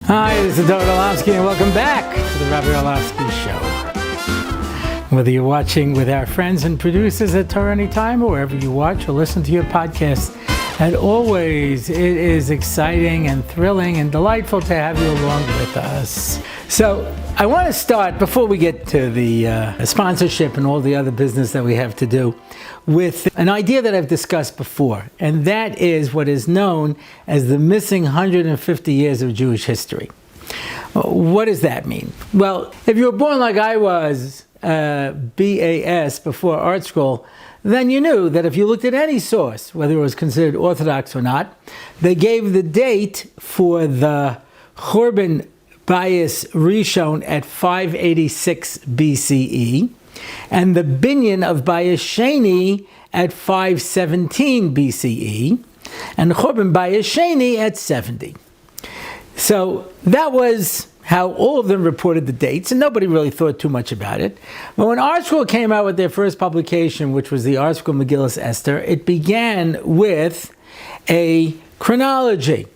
Hi, this is Rabbi Orlofsky, and welcome back to the Rabbi Orlofsky Show. Whether you're watching with our friends and producers at Torah and I, or wherever you watch or listen to your podcast, and always, it is exciting and thrilling and delightful to have you along with us. So, I want to start, before we get to the sponsorship and all the other business that we have to do, with an idea that I've discussed before, and that is what is known as the missing 150 years of Jewish history. What does that mean? Well, if you were born like I was, BAS, before art school, then you knew that if you looked at any source, whether it was considered Orthodox or not, they gave the date for the Churban Bayis Rishon at 586 BCE, and the Binyan of Bayis Sheni at 517 BCE, and Churban Bayis Sheni at 70. So that was how all of them reported the dates, and nobody really thought too much about it. But when Art Scroll came out with their first publication, which was the Art Scroll Megillas Esther, it began with a chronology.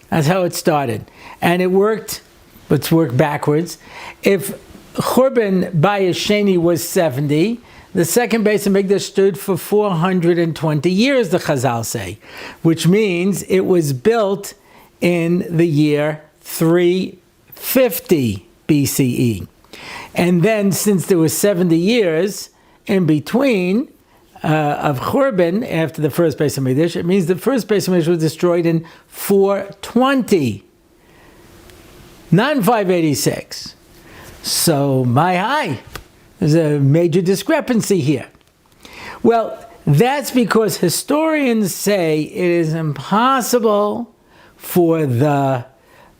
That's how it started. And it worked, let's work backwards. If Churban Bayis Sheni was 70, the second Beis HaMikdash stood for 420 years, the Chazal say, which means it was built in the year 350 BCE. And then, since there was 70 years in between of Churban after the first Beis HaMikdash, it means the first Beis HaMikdash was destroyed in 420, not in 586. So, there's a major discrepancy here. Well, that's because historians say it is impossible for the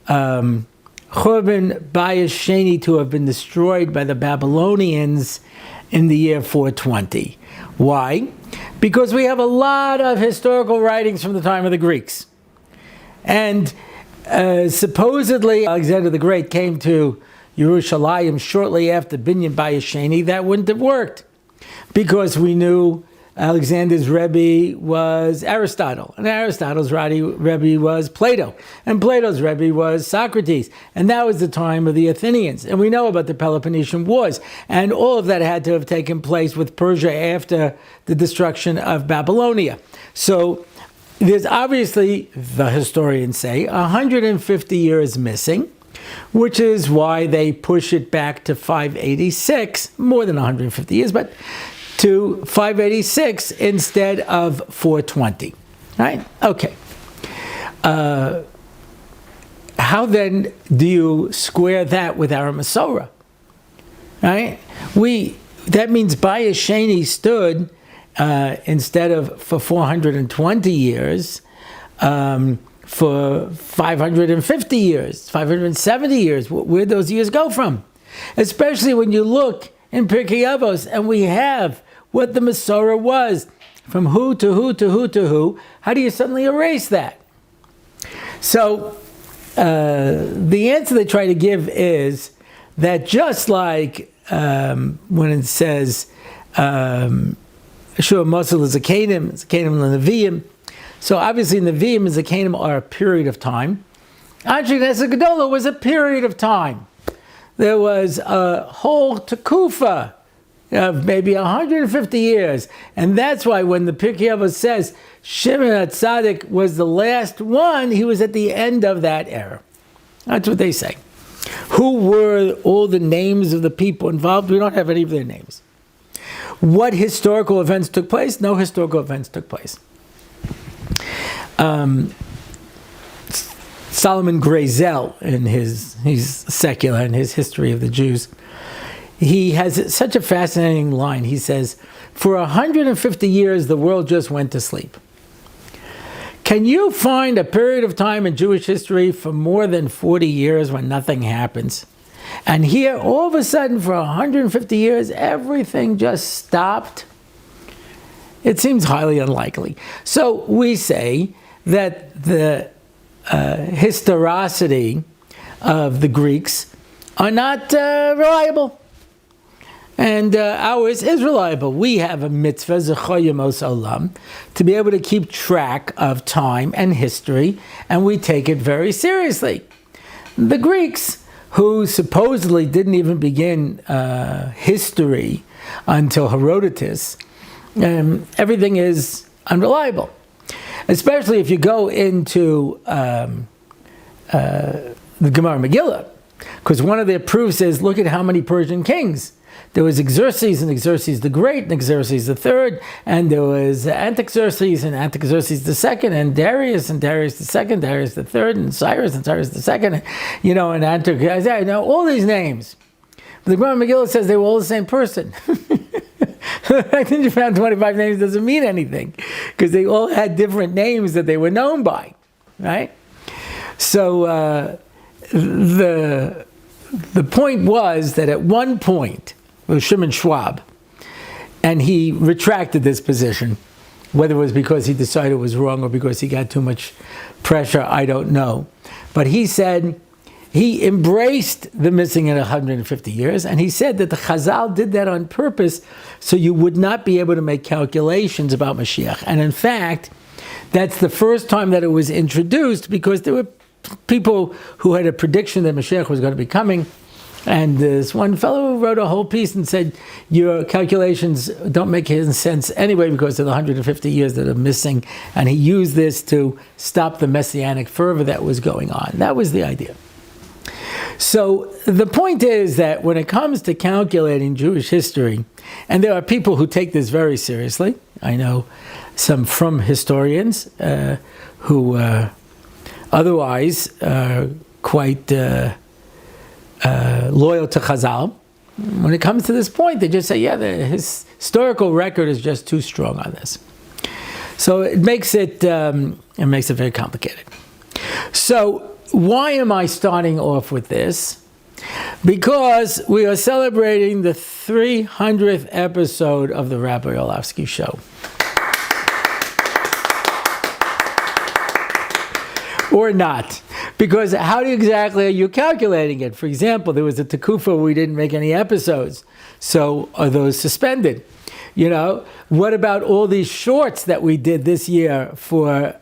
Churban Bayis Sheni to have been destroyed by the Babylonians in the year 420. Why? Because we have a lot of historical writings from the time of the Greeks. And supposedly Alexander the Great came to Yerushalayim shortly after Binyan Bayis Sheni. That wouldn't have worked, because we knew Alexander's Rebbe was Aristotle, and Aristotle's Rebbe was Plato, and Plato's Rebbe was Socrates, and that was the time of the Athenians. And we know about the Peloponnesian Wars, and all of that had to have taken place with Persia after the destruction of Babylonia. So there's obviously, the historians say, 150 years missing, which is why they push it back to 586, more than 150 years, but to 586 instead of 420, right? Okay. How then do you square that with our Masorah, right? That means Bayis Sheni stood, instead of for 420 years, for 550 years, 570 years. Where'd those years go from? Especially when you look in Pirkei Avos, and we have what the Masorah was, from who to who to who to who. How do you suddenly erase that? So the answer they try to give is that just like when it says Shua Mosul is a Canaan, it's a Canaan and Nevi'im. So obviously Nevi'im and Zakanim are a period of time. Actually, Neser Gedolah was a period of time. There was a whole Tekufa of maybe 150 years. And that's why when the Pirkei Avos says Shimon HaTzadik was the last one, he was at the end of that era. That's what they say. Who were all the names of the people involved? We don't have any of their names. What historical events took place? No historical events took place. Solomon Grazel, in he's secular, in his History of the Jews, he has such a fascinating line. He says, for 150 years, the world just went to sleep. Can you find a period of time in Jewish history for more than 40 years when nothing happens? And here, all of a sudden, for 150 years, everything just stopped? It seems highly unlikely. So we say that the historicity of the Greeks are not reliable. And ours is reliable. We have a mitzvah, Zechor Yemos Olam, to be able to keep track of time and history, and we take it very seriously. The Greeks, who supposedly didn't even begin history until Herodotus, everything is unreliable. Especially if you go into the Gemara Megillah, because one of their proofs is, look at how many Persian kings. There was Xerxes and Xerxes the Great and Xerxes the Third, and there was Artaxerxes and Artaxerxes the Second, and Darius the Second, Darius the Third, and Cyrus the Second, and Artaxerxes, all these names. But the Gemara Megillah says they were all the same person. The fact that you found 25 names doesn't mean anything, because they all had different names that they were known by, right? So the point was that at one point, it was Shimon Schwab, and he retracted this position. Whether it was because he decided it was wrong or because he got too much pressure, I don't know. But he said he embraced the missing in 150 years, and he said that the Chazal did that on purpose so you would not be able to make calculations about Mashiach. And in fact, that's the first time that it was introduced, because there were people who had a prediction that Mashiach was going to be coming. And this one fellow wrote a whole piece and said, your calculations don't make any sense anyway because of the 150 years that are missing. And he used this to stop the messianic fervor that was going on. That was the idea. So the point is that when it comes to calculating Jewish history, and there are people who take this very seriously. I know some from historians who otherwise are quite loyal to Chazal. When it comes to this point, they just say, yeah, the historical record is just too strong on this. So it makes it very complicated. So why am I starting off with this? Because we are celebrating the 300th episode of the Rabbi Orlofsky Show. Or not. Because how exactly are you calculating it? For example, there was a Tekufa where we didn't make any episodes. So are those suspended? What about all these shorts that we did this year for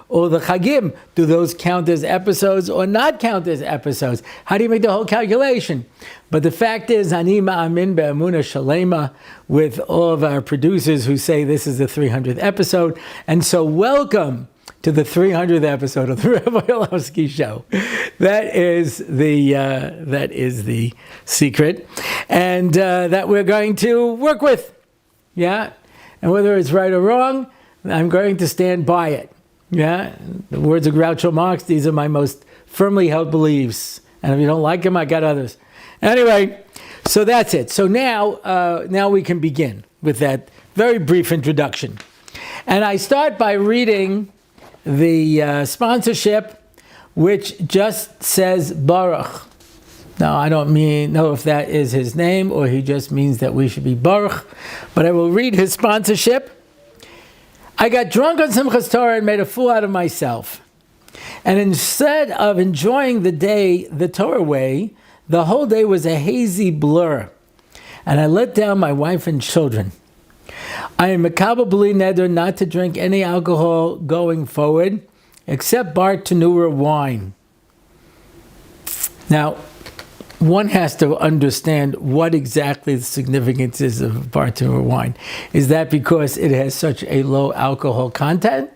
all the Chagim? Do those count as episodes or not count as episodes? How do you make the whole calculation? But the fact is, Ani ma'amin be'amuna shalema, with all of our producers who say this is the 300th episode. And so welcome to the 300th episode of the Rabbi Orlofsky Show. That is the secret, and that we're going to work with. Yeah, and whether it's right or wrong, I'm going to stand by it. Yeah, the words of Groucho Marx, these are my most firmly held beliefs, and if you don't like them, I got others. Anyway, so that's it. So now we can begin with that very brief introduction, and I start by reading the sponsorship, which just says Baruch. Now, I don't know if that is his name or he just means that we should be Baruch, but I will read his sponsorship. I got drunk on Simchas Torah and made a fool out of myself. And instead of enjoying the day the Torah way, the whole day was a hazy blur. And I let down my wife and children. I am mekabel neder not to drink any alcohol going forward, except Bartenura wine. Now, one has to understand what exactly the significance is of Bartenura wine. Is that because it has such a low alcohol content?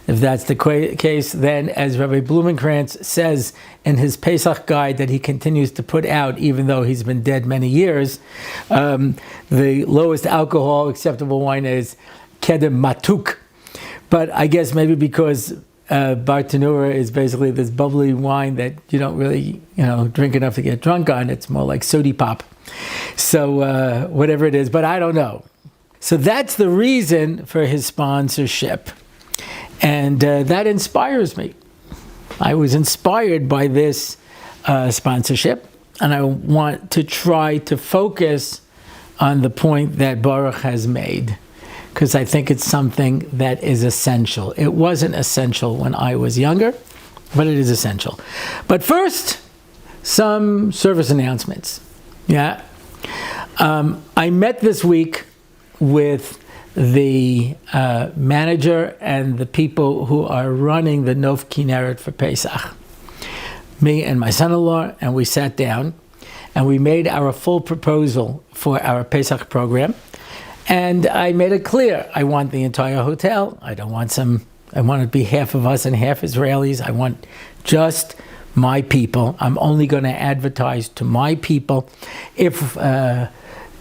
If that's the case, then as Rabbi Blumenkrantz says in his Pesach guide that he continues to put out, even though he's been dead many years, the lowest alcohol acceptable wine is Kedem Matuk. But I guess maybe because Bartenura is basically this bubbly wine that you don't really, drink enough to get drunk on. It's more like sody pop. So whatever it is, but I don't know. So that's the reason for his sponsorship. And that inspires me. I was inspired by this sponsorship, and I want to try to focus on the point that Baruch has made, because I think it's something that is essential. It wasn't essential when I was younger, but it is essential. But first, some service announcements. Yeah, I met this week with the manager and the people who are running the Nov Kinneret for Pesach. me and my son-in-law, and we sat down and we made our full proposal for our Pesach program. And I made it clear, I want the entire hotel. I want it to be half of us and half Israelis. I want just my people. I'm only going to advertise to my people. If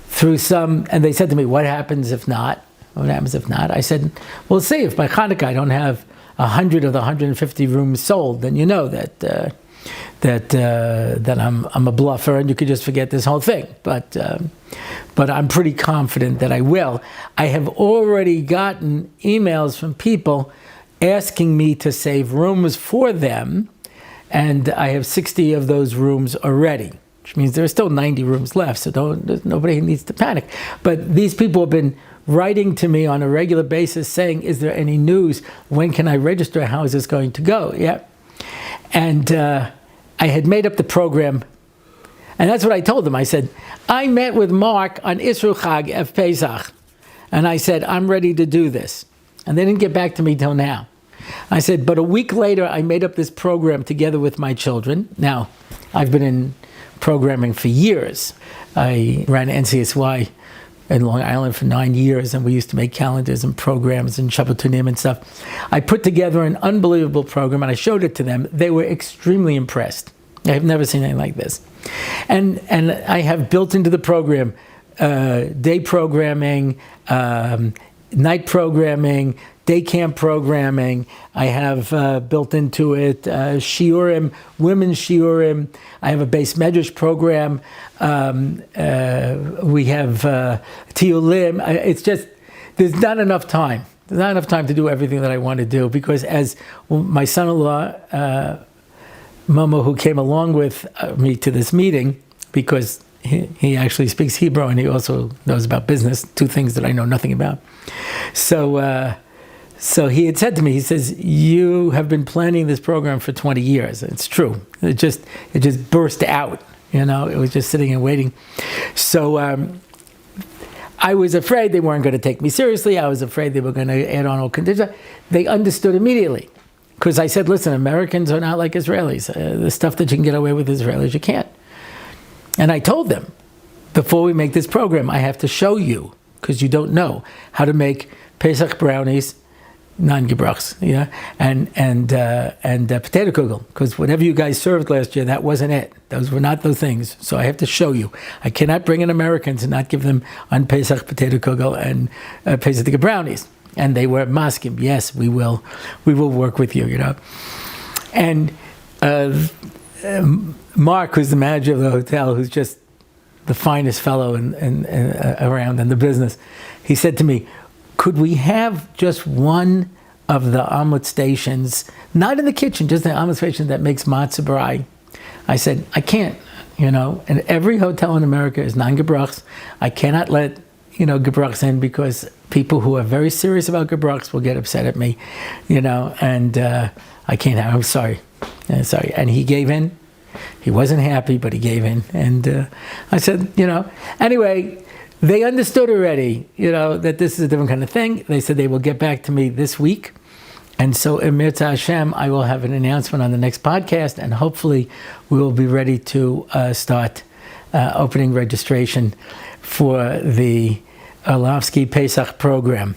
through some, and they said to me, what happens if not? What happens if not? I said, we'll see. If by Hanukkah I don't have 100 of the 150 rooms sold, then you know that I'm a bluffer, and you could just forget this whole thing. But I'm pretty confident that I will. I have already gotten emails from people asking me to save rooms for them, and I have 60 of those rooms already, which means there are still 90 rooms left, so nobody needs to panic. But these people have been writing to me on a regular basis saying, is there any news? When can I register? How is this going to go? Yeah. And I had made up the program, and that's what I told them. I said, I met with Mark on Isru Chag F. Pesach, and I said, I'm ready to do this. And they didn't get back to me till now. I said, but a week later, I made up this program together with my children. Now, I've been in programming for years. I ran NCSY in Long Island for 9 years, and we used to make calendars and programs and Shabbatonim and stuff. I put together an unbelievable program, and I showed it to them. They were extremely impressed. I've never seen anything like this. And I have built into the program day programming, night programming, day camp programming. I have built into it shiurim, women's shiurim. I have a base medrash program. We have tiulim. It's just, there's not enough time. There's not enough time to do everything that I want to do, because as my son-in-law, Momo, who came along with me to this meeting, because he actually speaks Hebrew and he also knows about business, two things that I know nothing about. So he had said to me, he says, you have been planning this program for 20 years. It's true. It just burst out, it was just sitting and waiting. So I was afraid they weren't going to take me seriously. I was afraid they were going to add on all conditions. They understood immediately. Because I said, listen, Americans are not like Israelis. The stuff that you can get away with Israelis, you can't. And I told them, before we make this program, I have to show you, because you don't know, how to make Pesach brownies, non-gebrachs, and potato kugel. Because whatever you guys served last year, that wasn't it. Those were not the things. So I have to show you. I cannot bring in Americans and not give them on Pesach potato kugel and Pesach brownies. And they were maskim. Yes, we will work with you, And Mark, who's the manager of the hotel, who's just the finest fellow around in the business, he said to me, could we have just one of the omelet stations, not in the kitchen, just the omelet station that makes matzah brai? I said, I can't, and every hotel in America is non-gebrachs. I cannot let, gebrachs in, because people who are very serious about gebrachs will get upset at me, and I can't have, I'm sorry. And he gave in. He wasn't happy, but he gave in. And I said, anyway, they understood already, that this is a different kind of thing. They said they will get back to me this week. And so, Emirta Hashem, I will have an announcement on the next podcast, and hopefully we will be ready to start opening registration for the Orlofsky Pesach program.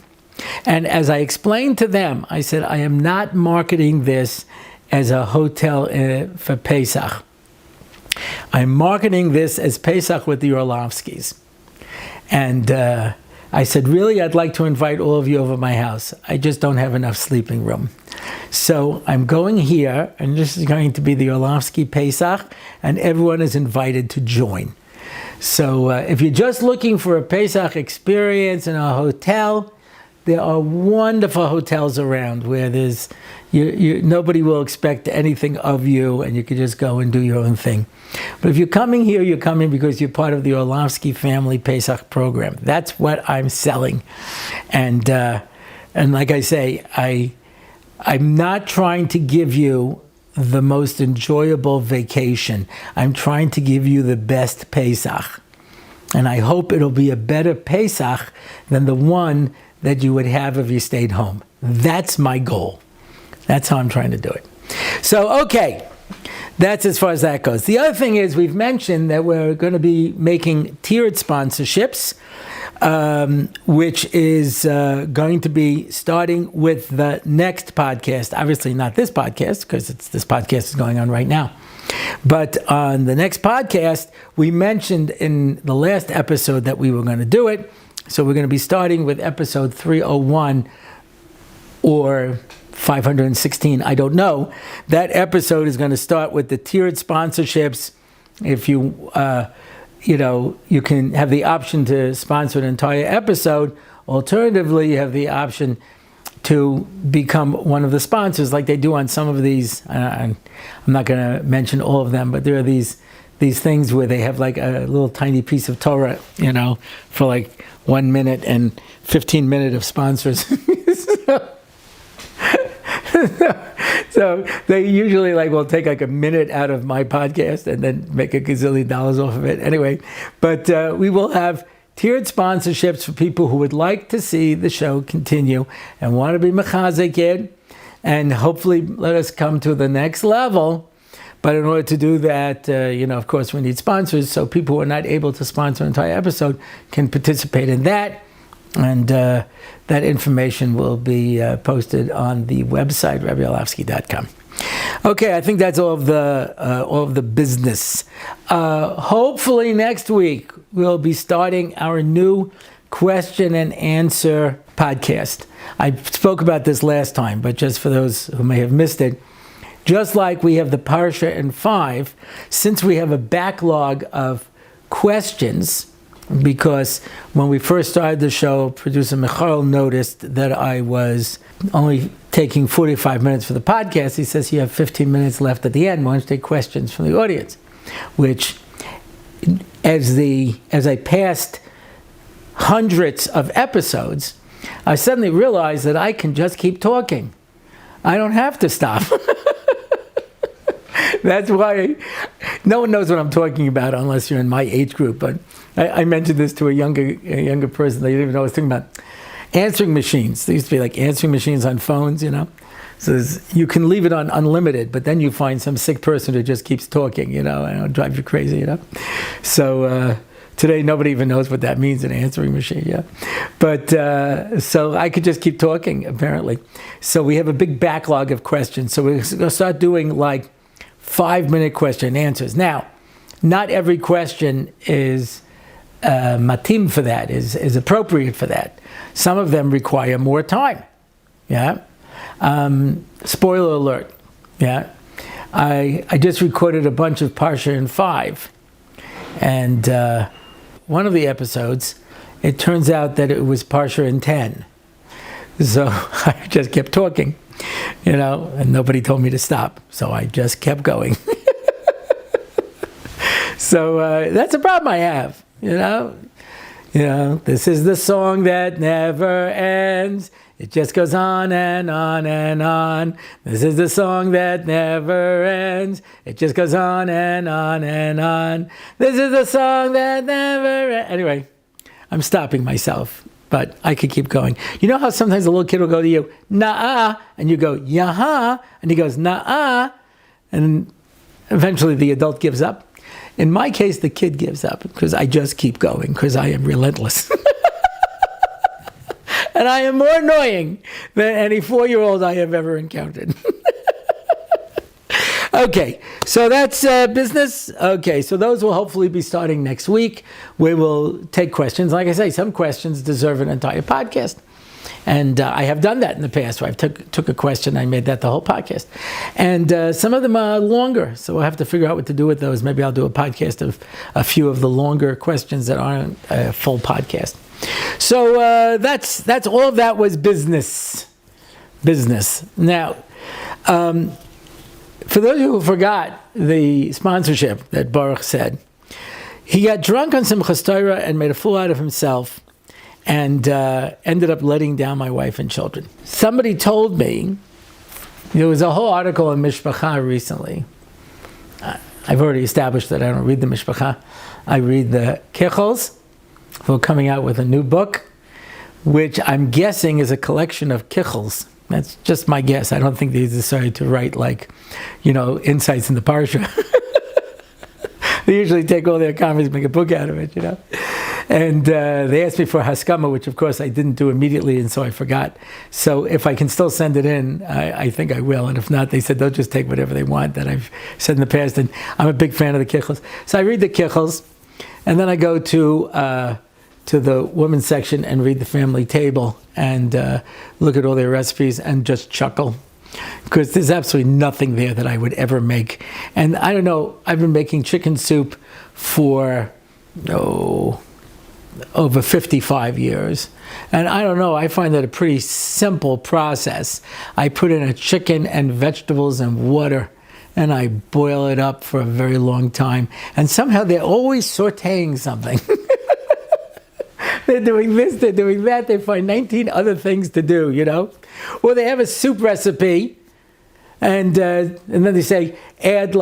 And as I explained to them, I said, I am not marketing this as a hotel for Pesach. I'm marketing this as Pesach with the Orlofskys. And I said, really, I'd like to invite all of you over my house. I just don't have enough sleeping room. So I'm going here, and this is going to be the Orlofsky Pesach, and everyone is invited to join. So if you're just looking for a Pesach experience in a hotel, there are wonderful hotels around where there's nobody will expect anything of you, and you can just go and do your own thing. But if you're coming here, you're coming because you're part of the Orlofsky family Pesach program. That's what I'm selling. And like I say, I'm not trying to give you the most enjoyable vacation. I'm trying to give you the best Pesach. And I hope it'll be a better Pesach than the one that you would have if you stayed home. That's my goal. That's how I'm trying to do it. So, okay. that's as far as that goes. The other thing is we've mentioned that we're going to be making tiered sponsorships, which is going to be starting with the next podcast. Obviously not this podcast, because this podcast is going on right now. But on the next podcast, we mentioned in the last episode that we were going to do it. So we're going to be starting with episode 301 or 516, I don't know. That episode is going to start with the tiered sponsorships. If you you can have the option to sponsor an entire episode. Alternatively, you have the option to become one of the sponsors, like they do on some of these. I'm not going to mention all of them, but there are these things where they have like a little tiny piece of Torah, for like 1 minute and 15 minutes of sponsors. So they usually will take like a minute out of my podcast and then make $1 gazillion off of it. Anyway, but we will have tiered sponsorships for people who would like to see the show continue and want to be mekabel and hopefully let us come to the next level. But in order to do that, of course, we need sponsors. So people who are not able to sponsor an entire episode can participate in that. And that information will be posted on the website, RabbiOrlofsky.com. Okay, I think that's all of the business. Hopefully next week we'll be starting our new question and answer podcast. I spoke about this last time, but just for those who may have missed it, just like we have the Parsha in 5, since we have a backlog of questions, because when we first started the show, producer Michael noticed that I was only taking 45 minutes for the podcast. He says, you have 15 minutes left at the end. Why don't you take questions from the audience? Which, as I passed hundreds of episodes, I suddenly realized that I can just keep talking. I don't have to stop. That's why no one knows what I'm talking about unless you're in my age group. But I mentioned this to a younger person. They didn't even know I was talking about answering machines. There used to be like answering machines on phones, So you can leave it on unlimited, but then you find some sick person who just keeps talking, and it'll drive you crazy, So today nobody even knows what that means, an answering machine, yeah. But so I could just keep talking, apparently. So we have a big backlog of questions. So we're going to start doing like 5-minute question and answers. Now, not every question is matim for that, is appropriate for that. Some of them require more time. Yeah. Spoiler alert. Yeah. I just recorded a bunch of Parsha in 5. And one of the episodes, it turns out that it was Parsha in 10. So I just kept talking, and nobody told me to stop. So I just kept going. So that's a problem I have, this is the song that never ends. It just goes on and on and on. This is the song that never ends. It just goes on and on and on. This is the song that never ends. Anyway, I'm stopping myself, but I could keep going. You know how sometimes a little kid will go to you, nah, and you go, yaha, and he goes, nah, and eventually the adult gives up. In my case, the kid gives up because I just keep going because I am relentless. And I am more annoying than any 4-year-old I have ever encountered. Okay, so that's business. Okay, so those will hopefully be starting next week. We will take questions. Like I say, some questions deserve an entire podcast. And I have done that in the past, where I took a question, I made that the whole podcast. And some of them are longer, so we'll have to figure out what to do with those. Maybe I'll do a podcast of a few of the longer questions that aren't a full podcast. So that's all of that was business. Now, for those who forgot the sponsorship that Baruch said, he got drunk on Simchas Torah and made a fool out of himself, and ended up letting down my wife and children. Somebody told me, there was a whole article in Mishpacha recently. I've already established that I don't read the Mishpacha. I read the Kechels, who are coming out with a new book, which I'm guessing is a collection of Kechels. That's just my guess. I don't think they decided to write insights in the parsha. They usually take all their comments and make a book out of it, And they asked me for haskama, which of course I didn't do immediately, and so I forgot. So if I can still send it in, I think I will. And if not, they said they'll just take whatever they want that I've said in the past. And I'm a big fan of the kichels. So I read the kichels, and then I go to the women's section and read the family table and look at all their recipes and just chuckle. Because there's absolutely nothing there that I would ever make. And I don't know, I've been making chicken soup for, over 55 years. And I don't know, I find that a pretty simple process. I put in a chicken and vegetables and water, and I boil it up for a very long time. And somehow they're always sauteing something. They're doing this, they're doing that. They find 19 other things to do, Or they have a soup recipe, and then they say, add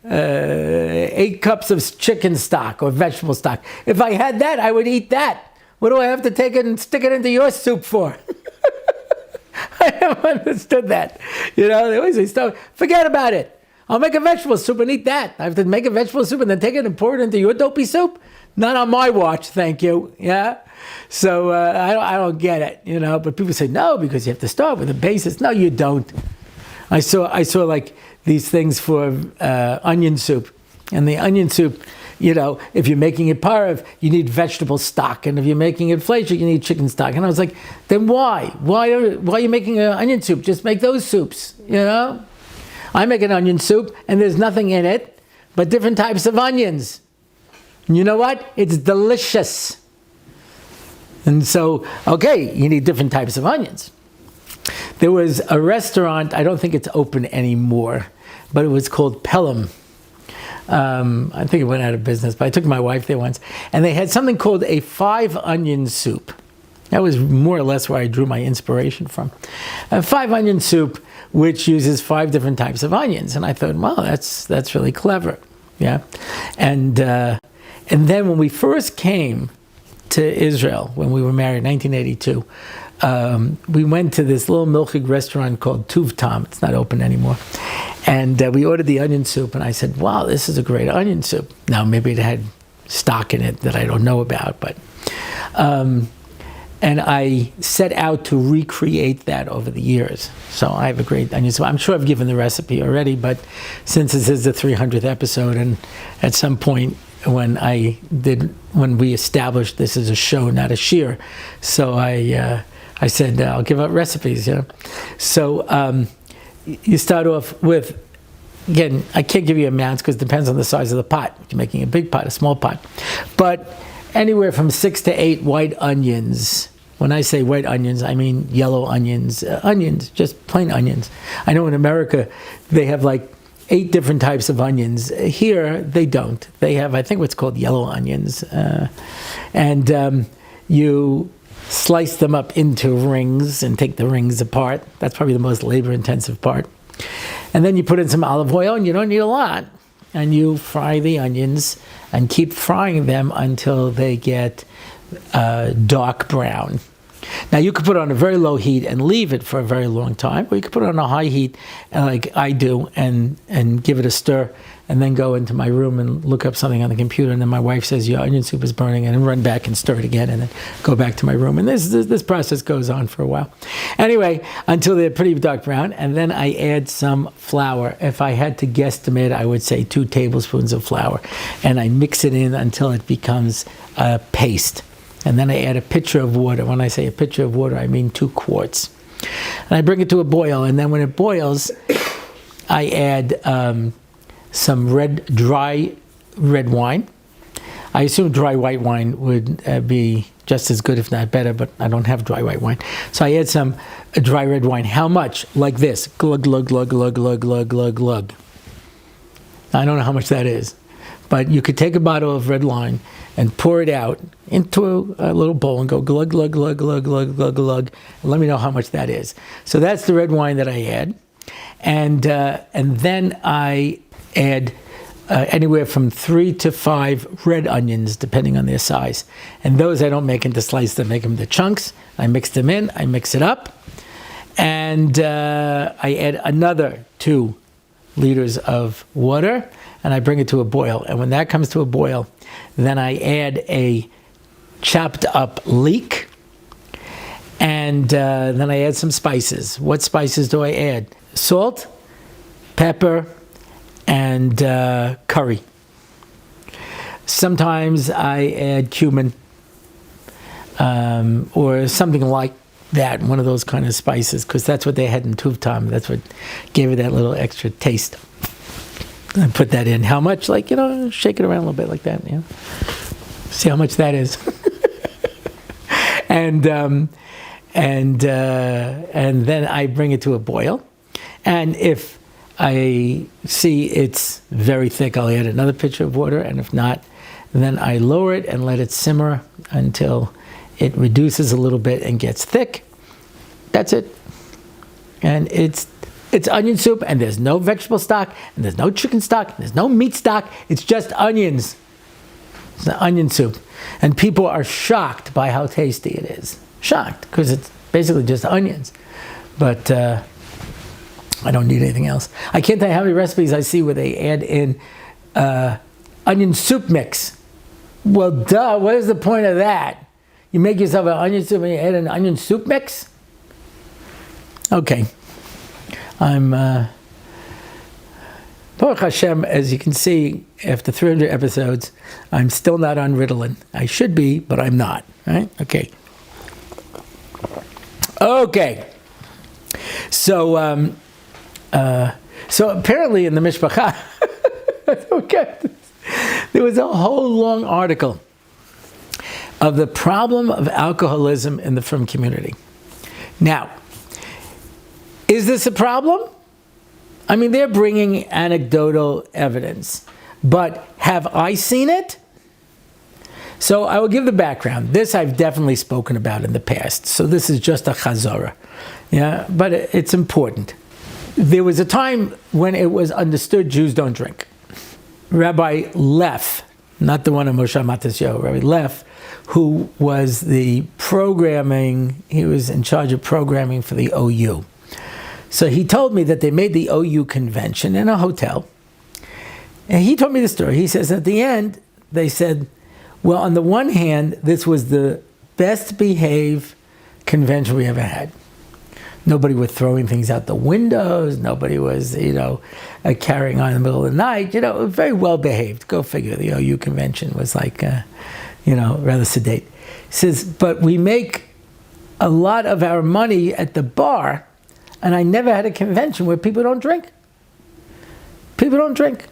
8 cups of chicken stock or vegetable stock. If I had that, I would eat that. What do I have to take it and stick it into your soup for? I haven't understood that. They always say, forget about it. I'll make a vegetable soup and eat that. I have to make a vegetable soup and then take it and pour it into your dopey soup? Not on my watch, thank you. Yeah? So I don't get it, But people say, no, because you have to start with a basis. No, you don't. I saw like these things for onion soup. And the onion soup, if you're making it parv, you need vegetable stock. And if you're making it fleischer, you need chicken stock. And I was like, then why? Why are you making an onion soup? Just make those soups, I make an onion soup, and there's nothing in it but different types of onions. And you know what? It's delicious. And so, okay, you need different types of onions. There was a restaurant, I don't think it's open anymore, but it was called Pelham. I think it went out of business, but I took my wife there once. And they had something called a 5-onion soup. That was more or less where I drew my inspiration from. A 5-onion soup, which uses 5 different types of onions. And I thought, well, that's really clever. Yeah. And then when we first came to Israel, when we were married in 1982, we went to this little milchig restaurant called Tuv Tam. It's not open anymore. And we ordered the onion soup, and I said, wow, this is a great onion soup. Now, maybe it had stock in it that I don't know about, but... and I set out to recreate that over the years. So I have a great onion soup. I'm sure I've given the recipe already, but since this is the 300th episode, and at some point when we established this as a show, not a shear, so I said, I'll give out recipes, So you start off with, again, I can't give you amounts because it depends on the size of the pot. If you're making a big pot, a small pot. But anywhere from 6 to 8 white onions. When I say white onions, I mean yellow onions. Onions, just plain onions. I know in America, they have like 8 different types of onions. Here, they don't. They have, I think, what's called yellow onions. And you slice them up into rings and take the rings apart. That's probably the most labor-intensive part. And then you put in some olive oil, and you don't need a lot. And you fry the onions and keep frying them until they get dark brown. Now, you could put it on a very low heat and leave it for a very long time, or you could put it on a high heat, like I do, and give it a stir, and then go into my room and look up something on the computer, and then my wife says, your onion soup is burning, and then run back and stir it again, and then go back to my room. And this process goes on for a while. Anyway, until they're pretty dark brown, and then I add some flour. If I had to guesstimate, I would say 2 tablespoons of flour, and I mix it in until it becomes a paste. And then I add a pitcher of water. When I say a pitcher of water, I mean 2 quarts. And I bring it to a boil, and then when it boils, I add some dry red wine. I assume dry white wine would be just as good, if not better, but I don't have dry white wine. So I add some dry red wine. How much? Like this. Glug, glug, glug, glug, glug, glug, glug, glug. I don't know how much that is. But you could take a bottle of red wine and pour it out into a little bowl and go glug, glug, glug, glug, glug, glug, glug. And let me know how much that is. So that's the red wine that I add. And then I add anywhere from 3 to 5 red onions, depending on their size. And those I don't make into slices, I make them into chunks. I mix them in, I mix it up. And I add another 2 liters of water, and I bring it to a boil. And when that comes to a boil, then I add a chopped up leek, and then I add some spices. What spices do I add? Salt, pepper, and curry. Sometimes I add cumin, or something like that, one of those kind of spices, because that's what they had in Tuvtam. That's what gave it that little extra taste. I put that in. How much? Like, shake it around a little bit like that. See how much that is. and then I bring it to a boil. And if I see it's very thick, I'll add another pitcher of water. And if not, then I lower it and let it simmer until it reduces a little bit and gets thick. That's it. And it's onion soup, and there's no vegetable stock, and there's no chicken stock, and there's no meat stock. It's just onions. It's an onion soup. And people are shocked by how tasty it is. Shocked, because it's basically just onions. But I don't need anything else. I can't tell you how many recipes I see where they add in onion soup mix. Well, duh, what is the point of that? You make yourself an onion soup and you add an onion soup mix? Okay. I'm, Baruch Hashem, as you can see, after 300 episodes, I'm still not on Ritalin. I should be, but I'm not. Right? Okay. Okay. So, so apparently in the Mishpacha, okay, there was a whole long article of the problem of alcoholism in the frum community. Now, is this a problem? I mean, they're bringing anecdotal evidence, but have I seen it? So I will give the background. This I've definitely spoken about in the past, so this is just a chazara. Yeah, but it's important. There was a time when it was understood Jews don't drink. Rabbi Leff, not the one on Moshe Matasyahu, Rabbi Leff, who was the programming, he was in charge of programming for the OU. So he told me that they made the OU convention in a hotel. And he told me the story. He says at the end, they said, well, on the one hand, this was the best behaved convention we ever had. Nobody was throwing things out the windows. Nobody was, carrying on in the middle of the night. Very well behaved. Go figure. The OU convention was like, rather sedate. He says, but we make a lot of our money at the bar, and I never had a convention where people don't drink. People don't drink.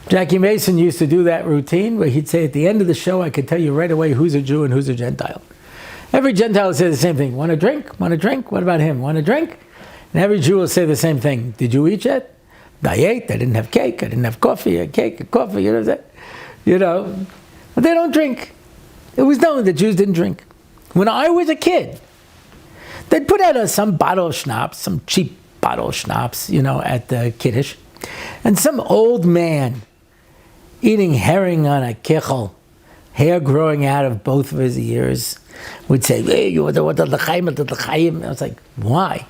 Jackie Mason used to do that routine where he'd say at the end of the show, I could tell you right away who's a Jew and who's a Gentile. Every Gentile will say the same thing. Want a drink? Want a drink? What about him? Want a drink? And every Jew will say the same thing. Did you eat yet? I ate. I didn't have cake. I didn't have coffee. A cake, a coffee. But they don't drink. It was known that Jews didn't drink. When I was a kid, they'd put out some bottle of schnapps, some cheap bottle of schnapps, at the Kiddush. And some old man eating herring on a kichel, hair growing out of both of his ears, would say, hey, you want the l'chaim, the l'chaim. I was like, why?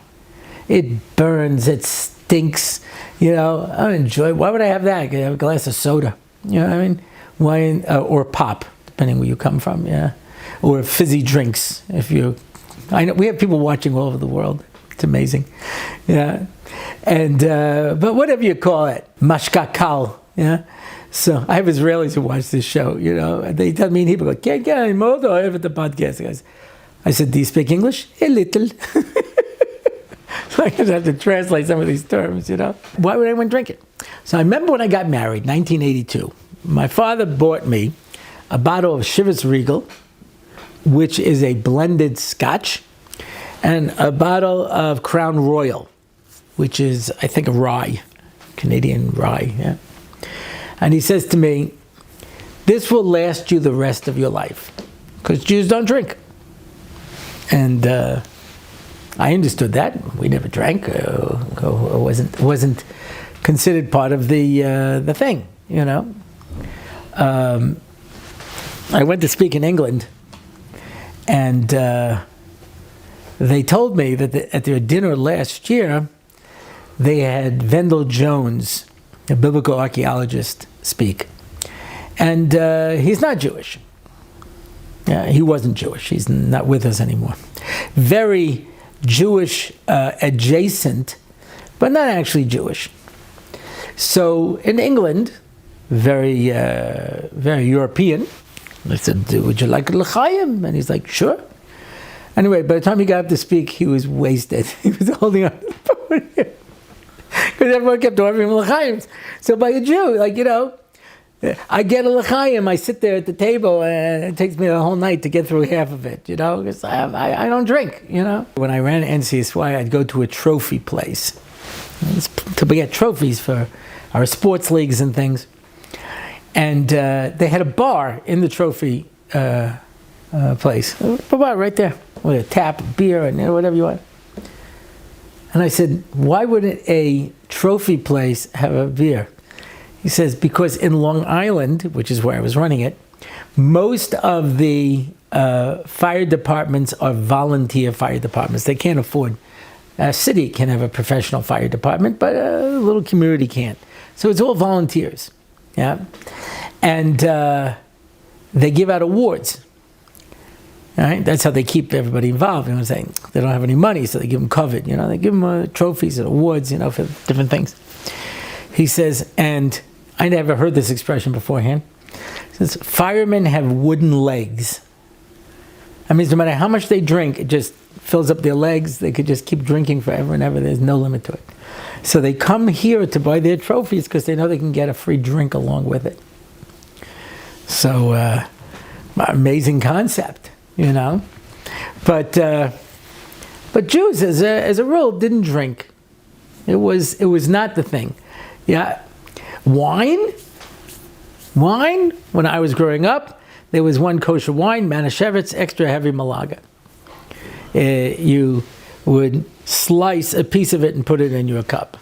It burns, it stinks, I don't enjoy it. Why would I have that? I could have a glass of soda, wine, or pop, depending where you come from, yeah. Or fizzy drinks, I know we have people watching all over the world. It's amazing, yeah. And, but whatever you call it, mashka kal, yeah. So I have Israelis who watch this show, and they tell me in Hebrew, can't get any more though, I have the podcast. I said, do you speak English? A little. So I have to translate some of these terms, Why would anyone drink it? So I remember when I got married, 1982, my father bought me a bottle of Chivas Regal, which is a blended scotch, and a bottle of Crown Royal, which is, I think, a rye, Canadian rye, yeah. And he says to me, this will last you the rest of your life, because Jews don't drink. And I understood that. We never drank. It wasn't considered part of the thing, you know. I went to speak in England, and they told me that at their dinner last year, they had Vendell Jones, a biblical archaeologist, speak. And he's not Jewish. He wasn't Jewish. He's not with us anymore. Very Jewish adjacent, but not actually Jewish. So in England, very European, I said, would you like a l'chaim? And he's like, sure. Anyway, by the time he got up to speak, he was wasted. He was holding on to the podium. Because everyone kept offering him l'chaims. So by a Jew, like, you know, I get a l'chaim, I sit there at the table, and it takes me the whole night to get through half of it, you know, because I don't drink, you know. When I ran NCSY, I'd go to a trophy place to get trophies for our sports leagues and things. And they had a bar in the trophy place. A bar right there with a tap, beer, and whatever you want. And I said, why wouldn't a trophy place have a beer? He says, because in Long Island, which is where I was running it, most of the fire departments are volunteer fire departments. They can't afford. A city can have a professional fire department, but a little community can't. So it's all volunteers. Yeah, and they give out awards. Right, that's how they keep everybody involved. You know what I'm saying? They don't have any money, so they give them covered. You know, they give them trophies and awards. You know, for different things. He says, and I never heard this expression beforehand. He says, firemen have wooden legs. That means no matter how much they drink, it just fills up their legs. They could just keep drinking forever and ever. There's no limit to it. So they come here to buy their trophies because they know they can get a free drink along with it. So, amazing concept, you know. But Jews, as a rule, didn't drink. It was not the thing. Yeah, wine. When I was growing up, there was one kosher wine, Manischewitz, extra heavy Malaga. You would slice a piece of it and put it in your cup.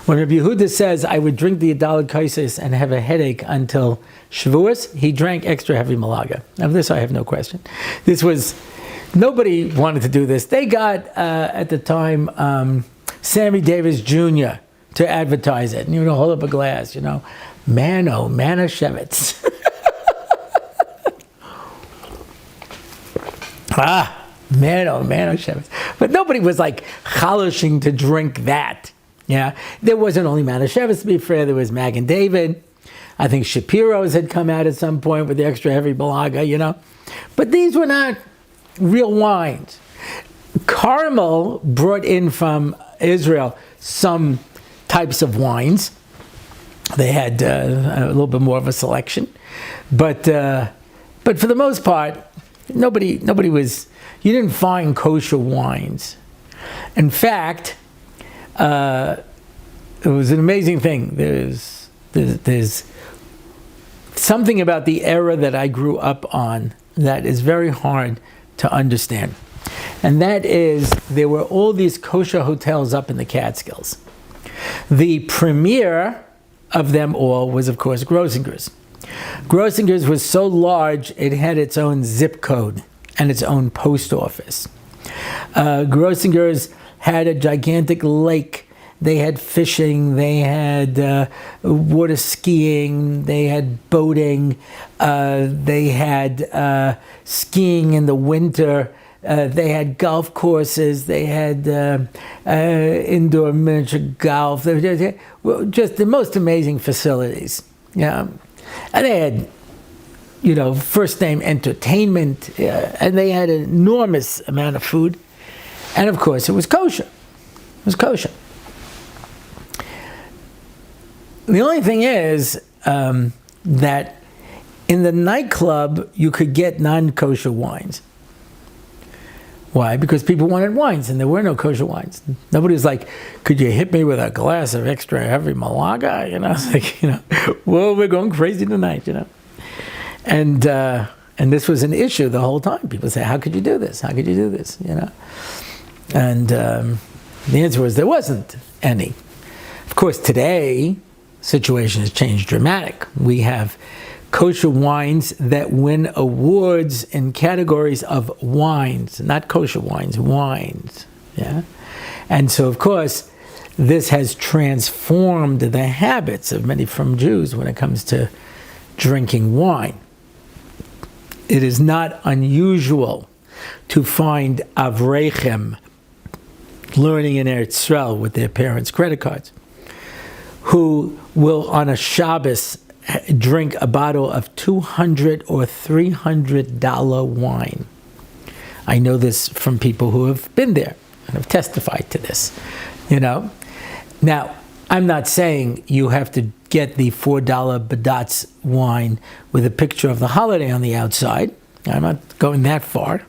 When Rabbi Yehuda says, I would drink the Adalad Kaisis and have a headache until Shavuos, he drank extra heavy Malaga. Of this, I have no question. Nobody wanted to do this. They got, at the time, Sammy Davis Jr. to advertise it. And you would hold up a glass, you know, Manischewitz. Manischewitz. But nobody was like chalishing to drink that. Yeah, there wasn't only Manischewitz, to be fair. There was Mag and David. I think Shapiro's had come out at some point with the extra heavy Malaga, you know. But these were not real wines. Carmel brought in from Israel some types of wines. They had a little bit more of a selection, but for the most part, nobody was. You didn't find kosher wines. In fact, it was an amazing thing. There's something about the era that I grew up on that is very hard to understand. And that is, there were all these kosher hotels up in the Catskills. The premier of them all was, of course, Grossinger's. Grossinger's was so large, it had its own zip code and its own post office. Grossinger's had a gigantic lake. They had fishing, they had water skiing, they had boating, they had skiing in the winter, they had golf courses, they had indoor miniature golf. They were just the most amazing facilities. Yeah, and they had, you know, first name entertainment, and they had an enormous amount of food, and of course it was kosher. It was kosher. The only thing is that in the nightclub you could get non-kosher wines. Why? Because people wanted wines, and there were no kosher wines. Nobody was like, "Could you hit me with a glass of extra heavy Malaga?" You know, it's like, you know, whoa, we're going crazy tonight, you know. And this was an issue the whole time. People say, "How could you do this? How could you do this?" You know, and the answer was there wasn't any. Of course, today, situation has changed dramatic. We have kosher wines that win awards in categories of wines, not kosher wines, wines. Yeah, and so of course, this has transformed the habits of many from Jews when it comes to drinking wine. It is not unusual to find Avrechem learning in Eretz Yisrael with their parents' credit cards, who will on a Shabbos drink a bottle of $200 or $300 wine. I know this from people who have been there and have testified to this, Now, I'm not saying you have to get the $4 Badatz wine with a picture of the holiday on the outside. I'm not going that far,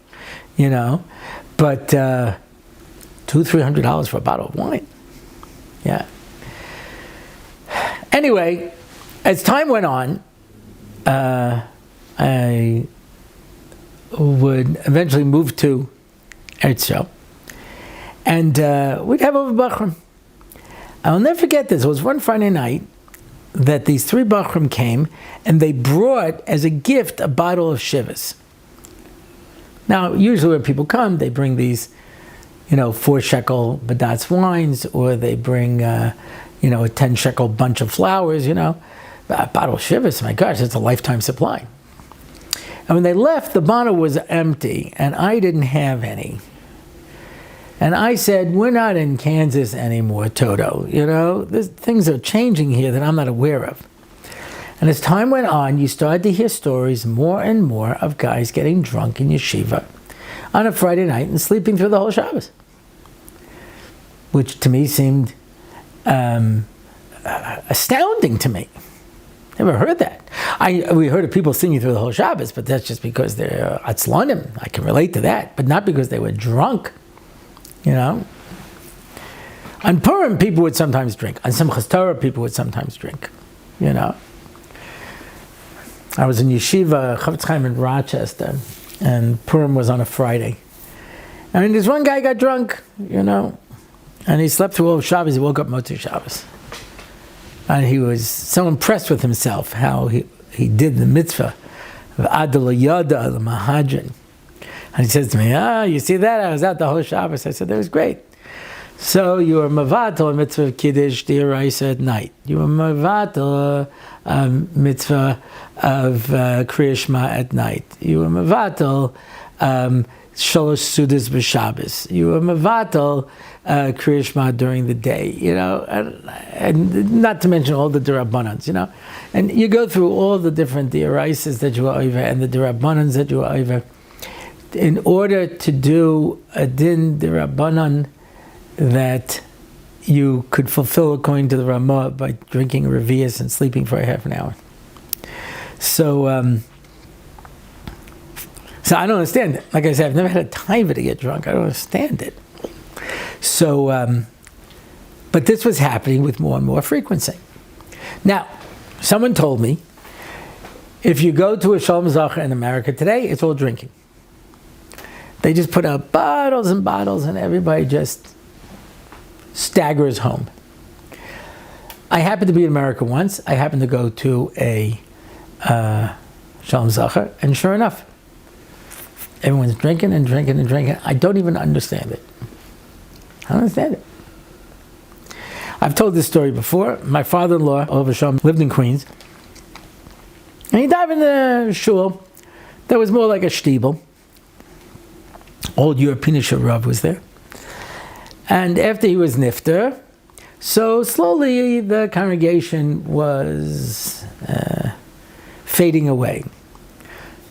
but $200-$300 for a bottle of wine. Yeah. Anyway, as time went on, I would eventually move to Eretz Yisrael, and we'd have over Bachram. I'll never forget this. It was one Friday night that these three Bachram came, and they brought as a gift a bottle of Shivas. Now, usually when people come, they bring these, 4 shekel Badatz wines, or they bring, a 10 shekel bunch of flowers, A bottle of Shivas, my gosh, it's a lifetime supply. And when they left, the bottle was empty, and I didn't have any. And I said, we're not in Kansas anymore, Toto. Things are changing here that I'm not aware of. And as time went on, you started to hear stories more and more of guys getting drunk in yeshiva on a Friday night and sleeping through the whole Shabbos, which to me seemed astounding to me. Never heard that. We heard of people singing through the whole Shabbos, but that's just because they're atzlanim. I can relate to that, but not because they were drunk. On Purim, people would sometimes drink. On Simchas Torah, people would sometimes drink. I was in yeshiva, Chavetz Chaim in Rochester, and Purim was on a Friday. And this one guy got drunk, and he slept through all of Shabbos. He woke up Motzei Shabbos. And he was so impressed with himself, how he did the mitzvah of Adal Yada, the Mahadran. And he says to me, you see that? I was out the whole Shabbos. I said, that was great. So you were mavatal a mitzvah of Kiddush D'Oraisa at night. You were mavatal a mitzvah of Kriya Shema at night. You were mavatal Shalosh Sudas b'Shabbos. You were mavatal Kriya Shema during the day, and not to mention all the D'Rabbanans, And you go through all the different D'Oraisas that you were over and the D'Rabbanans that you were over. In order to do a din d'Rabbanan that you could fulfill according to the Ramah by drinking Revius and sleeping for a half an hour. So I don't understand it. Like I said, I've never had a time to get drunk. I don't understand it. So, but this was happening with more and more frequency. Now, someone told me, if you go to a Shalom Zacha in America today, it's all drinking. They just put out bottles and bottles, and everybody just staggers home. I happened to be in America once. I happened to go to a Shalom Zacha, and sure enough, everyone's drinking and drinking and drinking. I don't even understand it. I don't understand it. I've told this story before. My father-in-law, Oliver Shalom, lived in Queens, and he died in a shul that was more like a shtibel. Old European Rav was there. And after he was nifter, so slowly the congregation was fading away.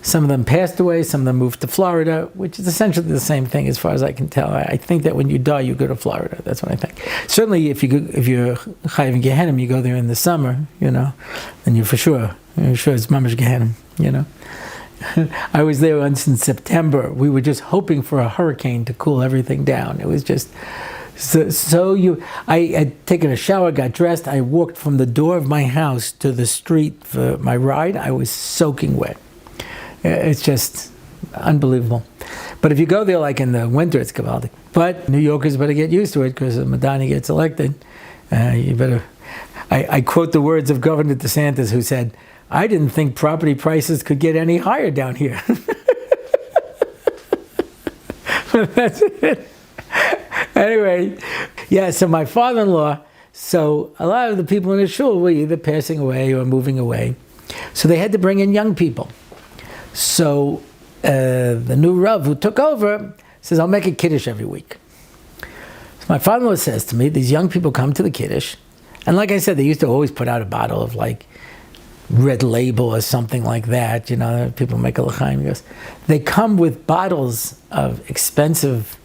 Some of them passed away, some of them moved to Florida, which is essentially the same thing as far as I can tell. I think that when you die, you go to Florida. That's what I think. Certainly, if you're Chayiv in Gehenim, you go there in the summer, then you're sure it's Mamash Gehenim, I was there once in September. We were just hoping for a hurricane to cool everything down. It was just I had taken a shower, got dressed. I walked from the door of my house to the street for my ride. I was soaking wet. It's just unbelievable. But if you go there like in the winter, it's gewaldic. But New Yorkers better get used to it because Madani gets elected. You better. I quote the words of Governor DeSantis, who said, "I didn't think property prices could get any higher down here." That's it. Anyway, yeah, so my father-in-law, so a lot of the people in the shul were either passing away or moving away. So they had to bring in young people. So the new Rav who took over says, I'll make a Kiddush every week. So my father-in-law says to me, these young people come to the Kiddush, and like I said, they used to always put out a bottle of like Red Label or something like that. You know, people make a l'chaim. He goes, they come with bottles of expensive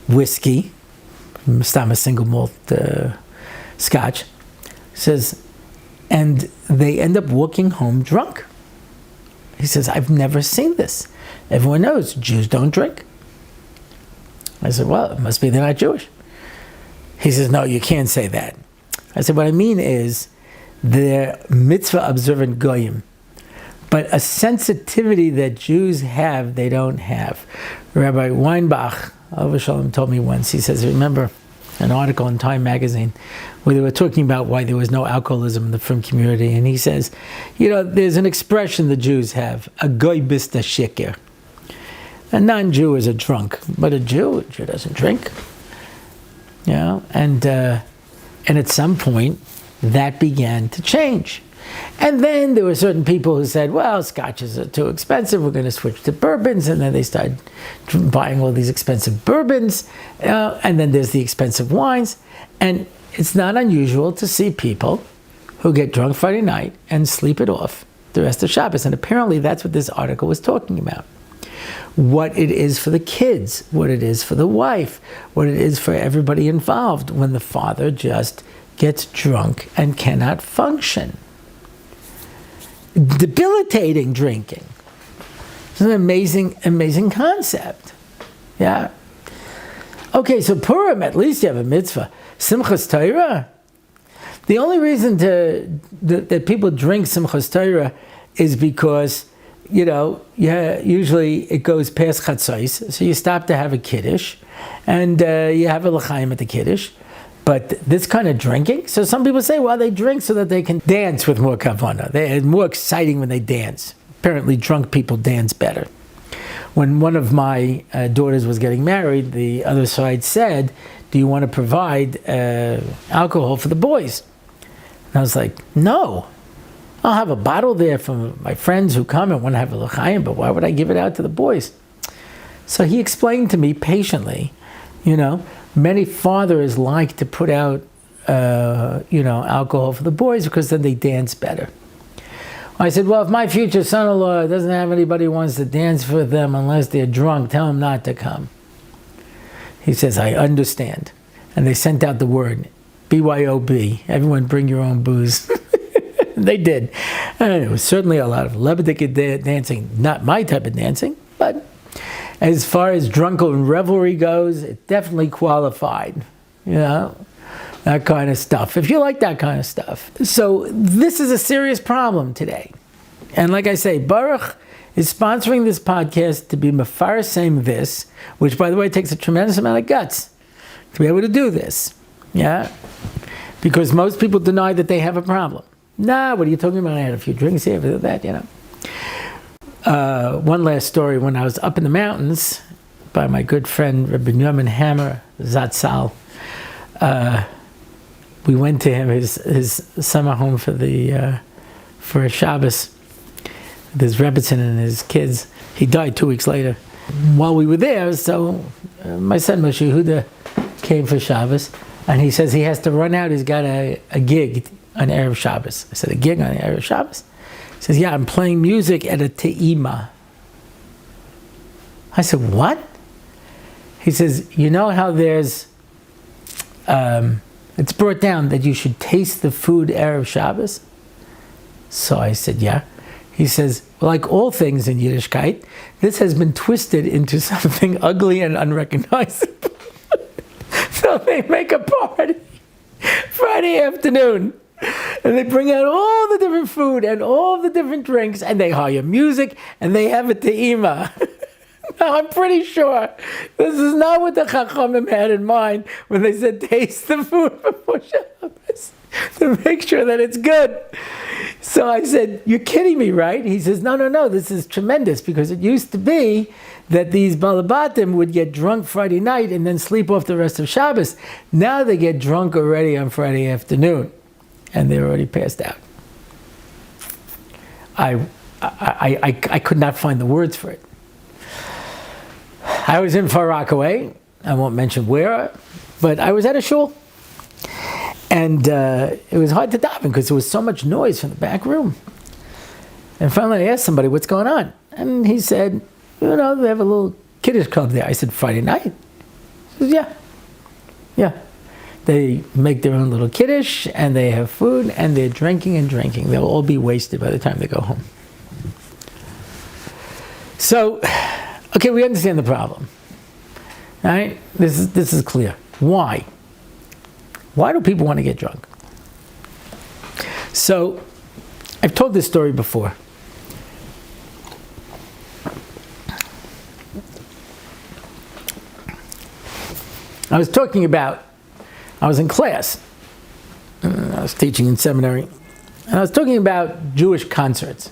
whiskey, a single malt scotch. Says, and they end up walking home drunk. He says, I've never seen this. Everyone knows Jews don't drink. I said, well, it must be they're not Jewish. He says, no, you can't say that. I said, what I mean is they're mitzvah observant goyim, but a sensitivity that Jews have, they don't have. Rabbi Weinbach, Alav Shalom, told me once, he says, remember an article in Time magazine where they were talking about why there was no alcoholism in the frum community, and he says, you know, there's an expression the Jews have, a goy bista sheker. A non-Jew is a drunk, but a Jew doesn't drink. You know, and at some point, that began to change. And then there were certain people who said, well, scotches are too expensive, we're going to switch to bourbons, and then they started buying all these expensive bourbons, and then there's the expensive wines, and it's not unusual to see people who get drunk Friday night and sleep it off the rest of Shabbos, and apparently that's what this article was talking about. What it is for the kids, what it is for the wife, what it is for everybody involved when the father just gets drunk and cannot function. Debilitating drinking. It's an amazing, amazing concept. Yeah. Okay, so Purim, at least you have a mitzvah. Simchas Torah. The only reason that people drink Simchas Torah is because, you know, usually it goes past Chatzos, so you stop to have a Kiddush, and you have a l'chaim at the Kiddush. But this kind of drinking, so some people say, well, they drink so that they can dance with more kavanah. It's more exciting when they dance. Apparently, drunk people dance better. When one of my daughters was getting married, the other side said, do you want to provide alcohol for the boys? And I was like, no. I'll have a bottle there for my friends who come and want to have a l'chaim, but why would I give it out to the boys? So he explained to me patiently, you know, many fathers like to put out, alcohol for the boys because then they dance better. I said, well, if my future son-in-law doesn't have anybody who wants to dance for them unless they're drunk, tell him not to come. He says, I understand. And they sent out the word, BYOB, everyone bring your own booze. They did. And it was certainly a lot of Lebedik dancing, not my type of dancing, but as far as drunken revelry goes, it definitely qualified, you know, that kind of stuff, if you like that kind of stuff. So this is a serious problem today. And like I say, Baruch is sponsoring this podcast to be mefarasem this, which, by the way, takes a tremendous amount of guts to be able to do this, yeah? Because most people deny that they have a problem. Nah, what are you talking about? I had a few drinks here, that, you know. One last story. When I was up in the mountains by my good friend Rabbi Hammer Zatzal, we went to him his summer home for a Shabbos with his Rebbetzin and his kids. He died 2 weeks later. While we were there, so my son Moshe Yehuda came for Shabbos, and he says he has to run out. He's got a gig on Erev Shabbos. I said, a gig on Erev Shabbos? He says, yeah, I'm playing music at a te'ima. I said, what? He says, you know how there's, it's brought down that you should taste the food Erev Shabbos? So I said, yeah. He says, well, like all things in Yiddishkeit, this has been twisted into something ugly and unrecognizable. So they make a party Friday afternoon. And they bring out all the different food and all the different drinks, and they hire music, and they have a te'ima. No, I'm pretty sure this is not what the Chachamim had in mind when they said taste the food before Shabbos to make sure that it's good. So I said, you're kidding me, right? He says, no, this is tremendous, because it used to be that these balabatim would get drunk Friday night and then sleep off the rest of Shabbos. Now they get drunk already on Friday afternoon, and they're already passed out. I could not find the words for it. I was in Far Rockaway. I won't mention where, but I was at a shul. And it was hard to daven because there was so much noise from the back room. And finally I asked somebody, what's going on? And he said, they have a little kiddush club there. I said, Friday night? He says, yeah. They make their own little kiddush, and they have food, and they're drinking and drinking. They'll all be wasted by the time they go home. So, okay, we understand the problem. All right? This is clear. Why? Why do people want to get drunk? So, I've told this story before. I was in class. I was teaching in seminary. And I was talking about Jewish concerts.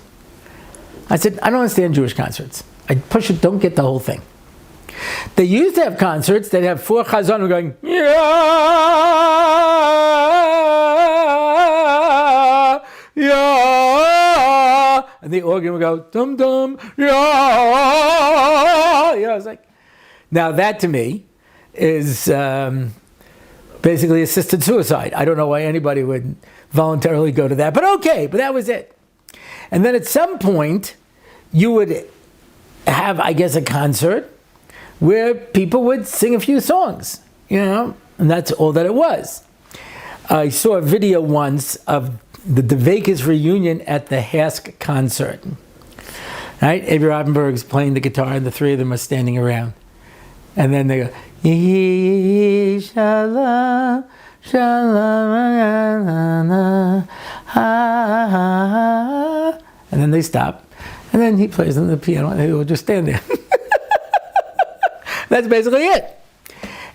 I said, I don't understand Jewish concerts. I push it, don't get the whole thing. They used to have concerts that have 4 chazanim going, yeah, and the organ would go, dum dum, yeah. I was like, now that to me is basically assisted suicide. I don't know why anybody would voluntarily go to that, but okay, but that was it. And then at some point, you would have, I guess, a concert where people would sing a few songs, and that's all that it was. I saw a video once of the Dovid reunion at the Hask concert. Right? Avi Rottenberg's playing the guitar, and the three of them are standing around. And then they go, Yee shalom, shalom, and then they stop. And then he plays on the piano, and they will just stand there. That's basically it.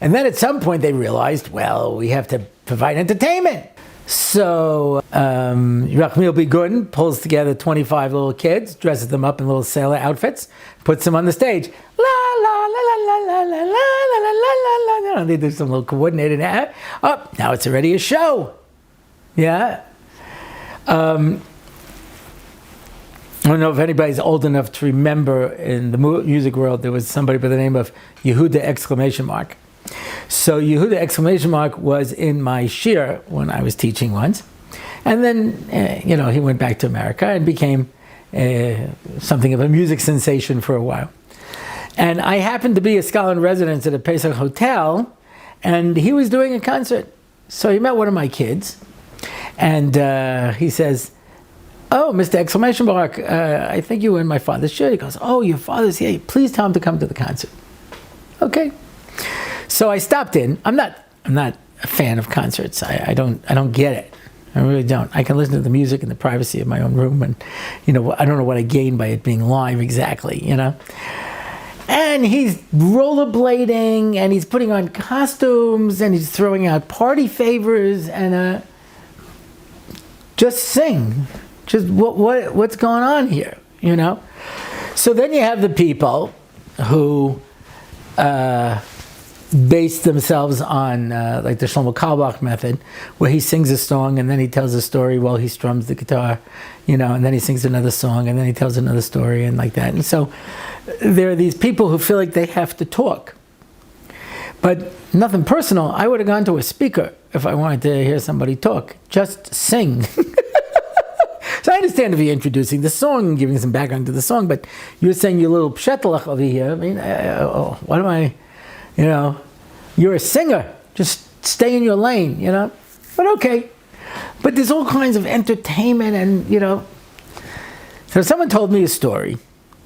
And then at some point they realized, well, we have to provide entertainment. So Rachmiel Bigudin pulls together 25 little kids, dresses them up in little sailor outfits, puts them on the stage. La la la la la la la la la la la la. They do some little coordinated. Oh, now it's already a show. Yeah. I don't know if anybody's old enough to remember, in the music world, there was somebody by the name of Yehuda exclamation mark. So Yehuda exclamation mark was in my shir when I was teaching once. And then, he went back to America and became something of a music sensation for a while. And I happened to be a scholar in residence at a Pesach hotel, and he was doing a concert. So he met one of my kids, and he says, oh, Mr. Exclamation Mark, I think you were in my father's shir. He goes, oh, your father's here. Please tell him to come to the concert. Okay. So I stopped in. I'm not a fan of concerts. I don't get it. I really don't. I can listen to the music in the privacy of my own room, and I don't know what I gain by it being live exactly, And he's rollerblading, and he's putting on costumes, and he's throwing out party favors, and just sing. Just what's going on here, So then you have the people who base themselves on like the Shlomo Carlebach method, where he sings a song and then he tells a story while he strums the guitar, and then he sings another song and then he tells another story and like that. And so there are these people who feel like they have to talk. But nothing personal. I would have gone to a speaker if I wanted to hear somebody talk. Just sing. So I understand if you're introducing the song and giving some background to the song, but you're saying your little pshetelach over here. I mean, what am I, you're a singer. Just stay in your lane, But okay. But there's all kinds of entertainment and, So someone told me a story.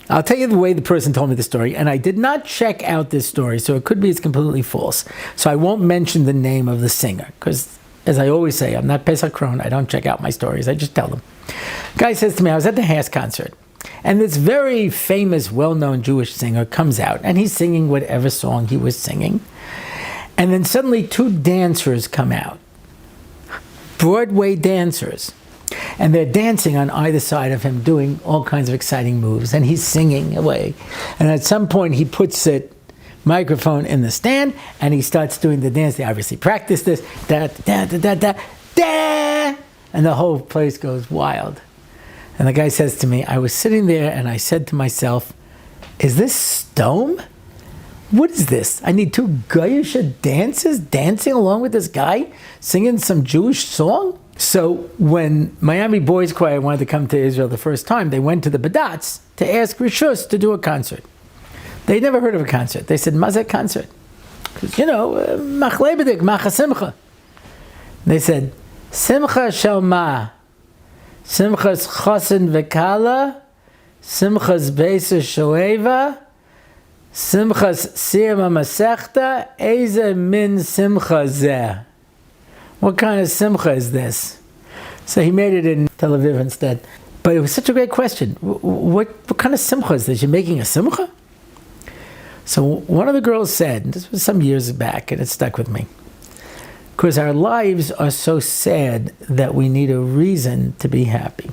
I'll tell you the way the person told me the story, and I did not check out this story, so it could be it's completely false. So I won't mention the name of the singer, because as I always say, I'm not Pesach Kron. I don't check out my stories. I just tell them. Guy says to me, I was at the Haas concert, And this very famous, well-known Jewish singer comes out, and he's singing whatever song he was singing. And then suddenly 2 dancers come out, Broadway dancers. And they're dancing on either side of him, doing all kinds of exciting moves. And he's singing away. And at some point, he puts the microphone in the stand, and he starts doing the dance. They obviously practice this. Da, da, da, da, da, da. And the whole place goes wild. And the guy says to me, I was sitting there, and I said to myself, is this Stone? What is this? I need 2 Goyish dancers dancing along with this guy, singing some Jewish song? So when Miami Boys Choir wanted to come to Israel the first time, they went to the Badatz to ask Rishus to do a concert. They'd never heard of a concert. They said, Mazet concert. Because, Machlebedik, Macha Simcha. They said, Simcha Shalma, Simchas Chosin Vekala, Simchas Beisa Shoeva, Simchas Siyama Masechta, Eze Min Simcha Zeh. What kind of simcha is this? So he made it in Tel Aviv instead. But it was such a great question. What kind of simcha is this? You're making a simcha? So one of the girls said, and this was some years back, and it stuck with me, because our lives are so sad that we need a reason to be happy.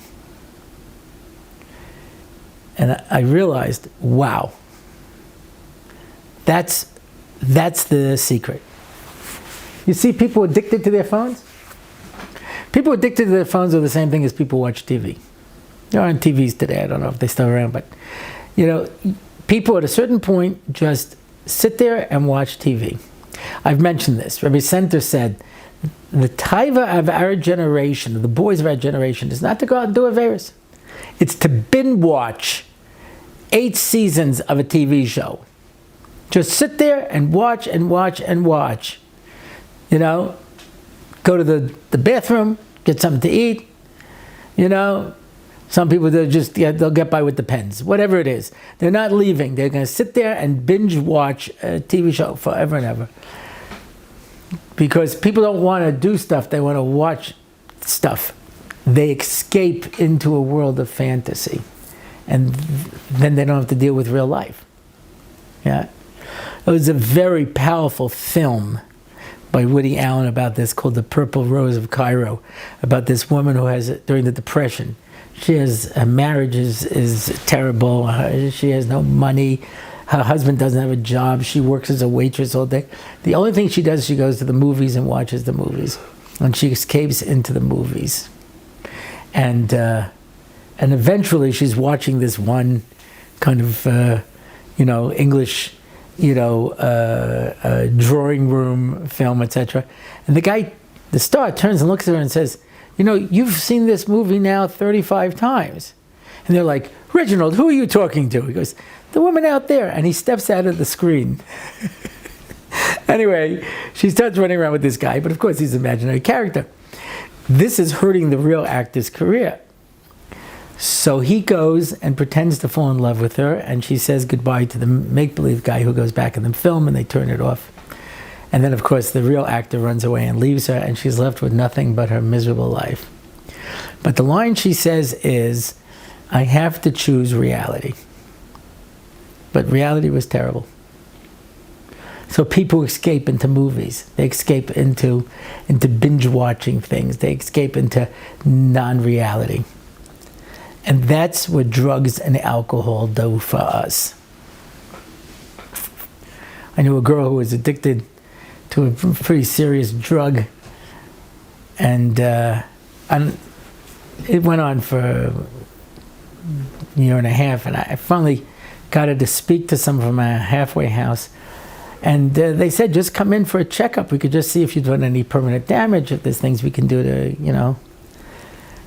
And I realized, wow, that's the secret. You see people addicted to their phones? People addicted to their phones are the same thing as people watch TV. They're on TVs today. I don't know if they still around, but people at a certain point just sit there and watch TV. I've mentioned this. Rabbi Center said, the taiva of our generation, the boys of our generation, is not to go out and do averos. It's to binge watch 8 seasons of a TV show. Just sit there and watch and watch and watch. Go to the bathroom, get something to eat. Some people, they'll get by with the pens, whatever it is. They're not leaving. They're going to sit there and binge watch a TV show forever and ever. Because people don't want to do stuff, they want to watch stuff. They escape into a world of fantasy. And then they don't have to deal with real life. Yeah. It was a very powerful film by Woody Allen about this called The Purple Rose of Cairo, about this woman who has, during the Depression, her marriage is terrible, she has no money, her husband doesn't have a job, she works as a waitress all day. The only thing she does, she goes to the movies and watches the movies, and she escapes into the movies. And eventually she's watching this one kind of, English, drawing room film, etc. And the star turns and looks at her and says, you've seen this movie now 35 times. And they're like, Reginald, who are you talking to? He goes, the woman out there. And he steps out of the screen. Anyway, she starts running around with this guy, but of course he's an imaginary character. This is hurting the real actor's career. So he goes and pretends to fall in love with her, and she says goodbye to the make-believe guy who goes back in the film, and they turn it off. And then, of course, the real actor runs away and leaves her, and she's left with nothing but her miserable life. But the line she says is, I have to choose reality. But reality was terrible. So people escape into movies. They escape into binge-watching things. They escape into non-reality. And that's what drugs and alcohol do for us. I knew a girl who was addicted to a pretty serious drug, and it went on for a year and a half, and I finally got her to speak to some from a halfway house, and they said, just come in for a checkup. We could just see if you've done any permanent damage, if there's things we can do to,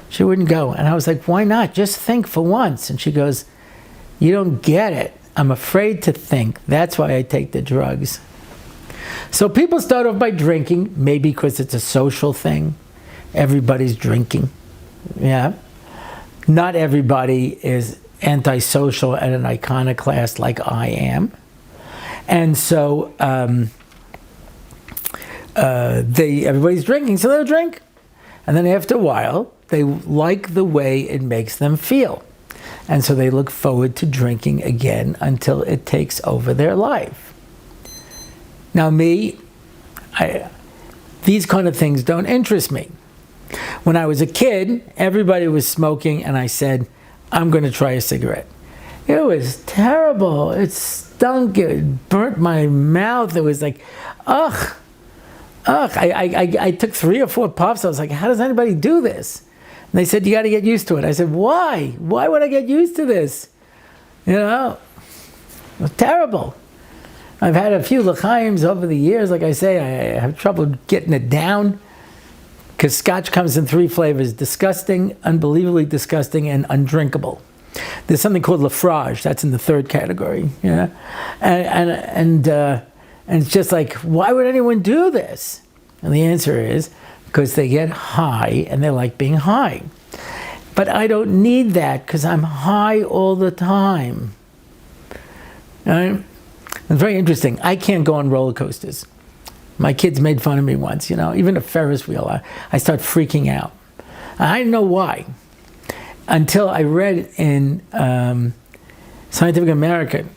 She wouldn't go. And I was like, why not? Just think for once. And she goes, you don't get it. I'm afraid to think. That's why I take the drugs. So people start off by drinking, maybe because it's a social thing. Everybody's drinking. Yeah. Not everybody is antisocial and an iconoclast like I am. And so everybody's drinking, so they'll drink. And then after a while, they like the way it makes them feel. And so they look forward to drinking again until it takes over their life. Now me, these kind of things don't interest me. When I was a kid, everybody was smoking, and I said, I'm going to try a cigarette. It was terrible. It stunk. It burnt my mouth. It was like, ugh. I took 3 or 4 puffs. I was like, how does anybody do this? And they said, you got to get used to it. I said, why? Why would I get used to this? You know, it was terrible. I've had a few l'chaims over the years. Like I say, I have trouble getting it down because scotch comes in 3 flavors: disgusting, unbelievably disgusting, and undrinkable. There's something called Lafrage. That's in the 3rd category. You know? And it's just like, why would anyone do this? And the answer is because they get high and they like being high. But I don't need that because I'm high all the time. Right? It's very interesting. I can't go on roller coasters. My kids made fun of me once, you know, even a Ferris wheel. I start freaking out. I didn't know why until I read in Scientific American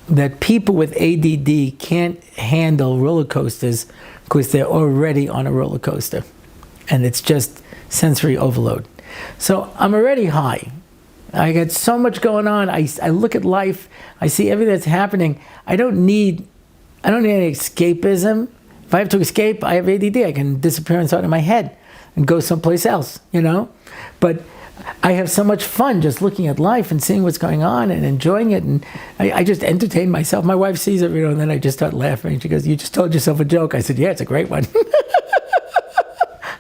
that people with ADD can't handle roller coasters because they're already on a roller coaster. And it's just sensory overload. So I'm already high. I got so much going on. I look at life. I see everything that's happening. I don't need any escapism. If I have to escape, I have ADD. I can disappear inside of my head and go someplace else, you know? But I have so much fun just looking at life and seeing what's going on and enjoying it. And I just entertain myself. My wife sees it, you know, and then I just start laughing. She goes, you just told yourself a joke. I said, yeah, it's a great one.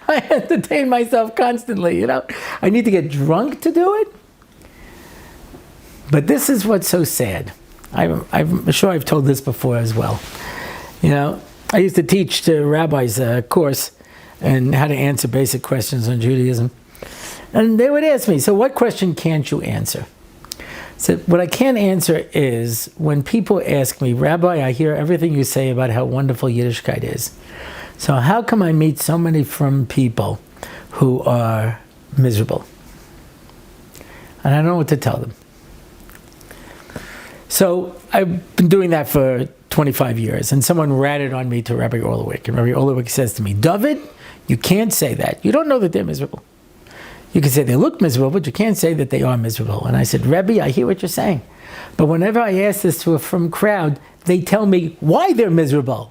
I entertain myself constantly, you know. I need to get drunk to do it. But this is what's so sad. I'm sure I've told this before as well. You know, I used to teach to rabbis a course on how to answer basic questions on Judaism. And they would ask me, so what question can't you answer? So what I can't answer is when people ask me, Rabbi, I hear everything you say about how wonderful Yiddishkeit is. So how come I meet so many from people who are miserable? And I don't know what to tell them. So I've been doing that for 25 years, and someone ratted on me to Rabbi Orlofsky, and Rabbi Orlofsky says to me, Dovid, you can't say that. You don't know that they're miserable. You can say they look miserable, but you can't say that they are miserable. And I said, Rebbe, I hear what you're saying. But whenever I ask this to a frum crowd, they tell me why they're miserable.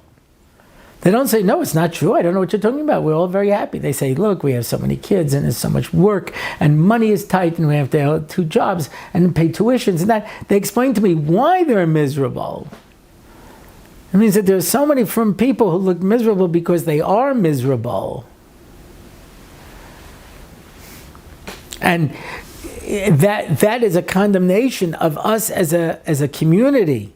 They don't say, no, it's not true. I don't know what you're talking about. We're all very happy. They say, look, we have so many kids and there's so much work and money is tight and we have to have 2 jobs and pay tuitions and that. They explain to me why they're miserable. It means that there's so many from people who look miserable because they are miserable. And that is a condemnation of us as a community.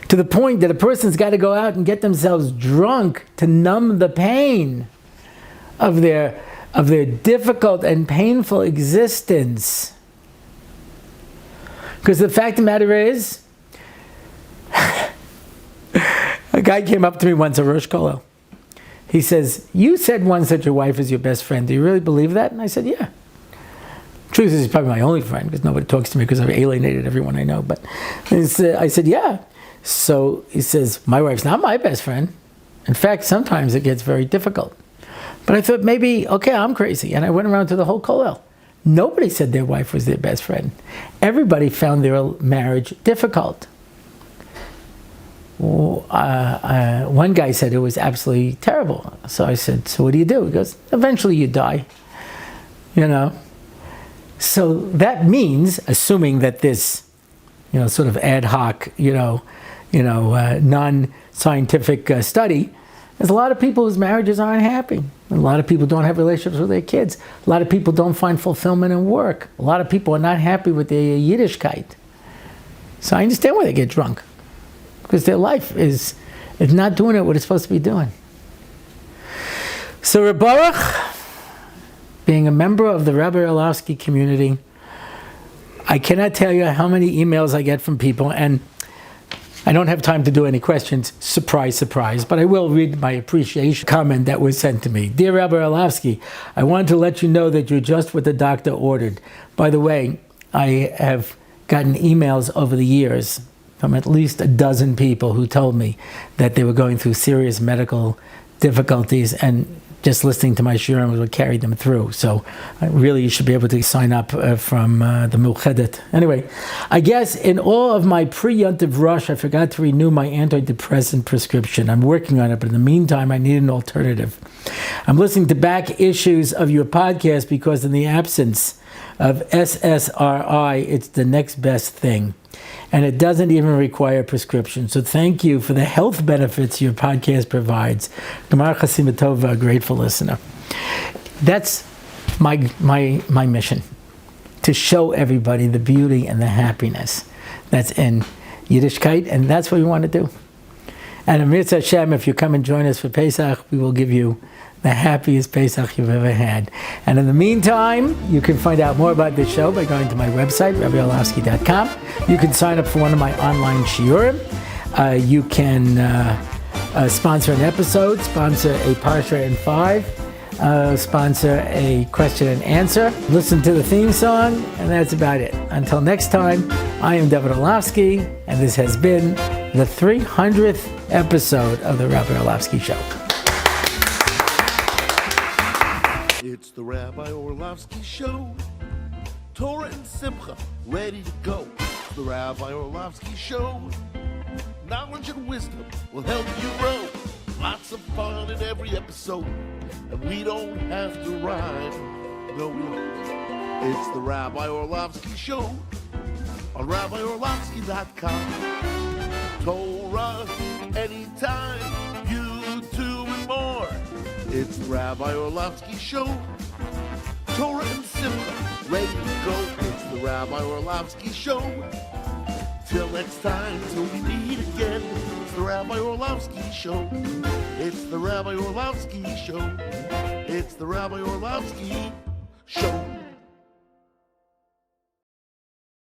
To the point that a person's got to go out and get themselves drunk to numb the pain of their difficult and painful existence. Because the fact of the matter is, a guy came up to me once, a Rosh Kollel. He says, you said once that your wife is your best friend. Do you really believe that? And I said, yeah. Truth is, he's probably my only friend because nobody talks to me because I've alienated everyone I know. But I said, yeah. So he says, my wife's not my best friend. In fact, sometimes it gets very difficult. But I thought maybe, okay, I'm crazy. And I went around to the whole kollel. Nobody said their wife was their best friend. Everybody found their marriage difficult. One guy said it was absolutely terrible. So I said, so what do you do? He goes, eventually you die. You know? So that means, assuming that this, sort of ad hoc, non-scientific study, there's a lot of people whose marriages aren't happy. A lot of people don't have relationships with their kids. A lot of people don't find fulfillment in work. A lot of people are not happy with their Yiddishkeit. So I understand why they get drunk. Because their life is not doing it what it's supposed to be doing. So Reb Baruch, being a member of the Rabbi Orlofsky community, I cannot tell you how many emails I get from people, and I don't have time to do any questions, surprise, surprise, but I will read my appreciation comment that was sent to me. Dear Rabbi Orlofsky, I wanted to let you know that you're just what the doctor ordered. By the way, I have gotten emails over the years from at least a dozen people who told me that they were going through serious medical difficulties, and just listening to my shiurim would carry them through. So really, you should be able to sign up from the Muchedet. Anyway, I guess in all of my pre-yontiv rush, I forgot to renew my antidepressant prescription. I'm working on it, but in the meantime, I need an alternative. I'm listening to back issues of your podcast because in the absence of SSRI, it's the next best thing. And it doesn't even require a prescription. So thank you for the health benefits your podcast provides. Gemar Chasimatova, a grateful listener. That's my mission, to show everybody the beauty and the happiness that's in Yiddishkeit, and that's what we want to do. And Amir Hashem, if you come and join us for Pesach, we will give you the happiest Pesach you've ever had. And in the meantime, you can find out more about this show by going to my website, RabbiOrlofsky.com. You can sign up for one of my online shiurim. You can sponsor an episode, sponsor a Parsha in 5, sponsor a question and answer, listen to the theme song, and that's about it. Until next time, I am David Orlofsky, and this has been the 300th episode of the Rabbi Orlofsky Show. It's the Rabbi Orlofsky Show. Torah and Simcha, ready to go. It's the Rabbi Orlofsky Show. Knowledge and wisdom will help you grow. Lots of fun in every episode. And we don't have to rhyme. No, we don't. It's the Rabbi Orlofsky Show on RabbiOrlofsky.com. Torah anytime, YouTube and more. It's the Rabbi Orlofsky Show. Torah and Simcha, ready to go. It's the Rabbi Orlofsky Show. Till next time, till we meet again. It's the Rabbi Orlofsky Show. It's the Rabbi Orlofsky Show. It's the Rabbi Orlofsky Show.